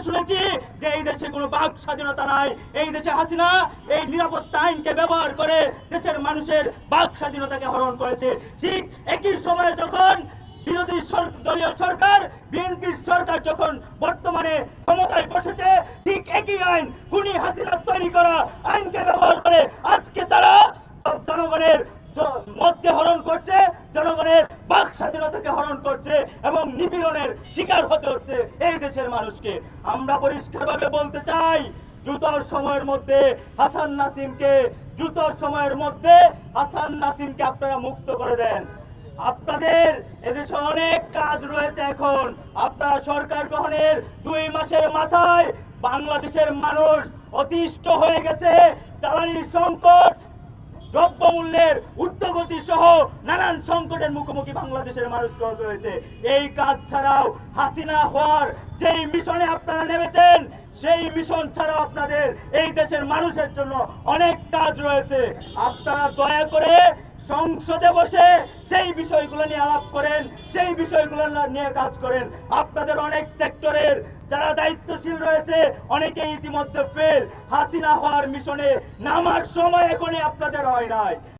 শুনেছি যে এই দেশে কোনো বাক স্বাধীনতা নাই, এই দেশে হাসিনা এই নিরাপত্তা আইনকে ব্যবহার করে দেশের মানুষের বাক স্বাধীনতাকে হরণ করেছে। ঠিক একই সময়ে যখন বিরোধী দলীয় সরকার বিএনপির সরকার যখন বর্তমানে ক্ষমতায় বসেছে, ঠিক একই আইন খুনি হাসিনা তৈরি করা আইনকে ব্যবহার করে আজকে তারা জনগণের মধ্যে হরণ করছে, জনগণের বাক স্বাধীনতাকে হরণ করছে এবং নিপীড়নের শিকার হতে হচ্ছে এই দেশের মানুষকে। আমরা পরিষ্কারভাবে বলতে চাই, দ্রুত সময়ের মধ্যে হাসান নাসিমকে আপনারা মুক্ত করে দেন। আপনাদের এদেশে অনেক কাজ রয়েছে। এখন আপনারা সরকার গ্রহণের 2 মাসের মাথায় বাংলাদেশের মানুষ অতিষ্ঠ হয়ে গেছে। জ্বালানির সংকট, দ্রব্যমূল্যের ঊর্ধ্বগতি সহ নানান সংকটের মুখোমুখি বাংলাদেশের মানুষ হয়েছে। এই কাজ ছাড়াও হাসিনা হওয়ার যেই মিশনে আপনারা নেমেছেন, সেই মিশন ছাড়াও আপনাদের এই দেশের মানুষের জন্য অনেক কাজ রয়েছে। আপনারা দয়া করে সংসদে বসে সেই বিষয়গুলো নিয়ে আলাপ করেন, সেই বিষয়গুলো নিয়ে কাজ করেন। আপনাদের অনেক সেক্টরের যারা দায়িত্বশীল রয়েছে অনেকে ইতিমধ্যে ফেল। হাসিনা হওয়ার মিশনে নামার সময় এখনই আপনাদের হয় নাই।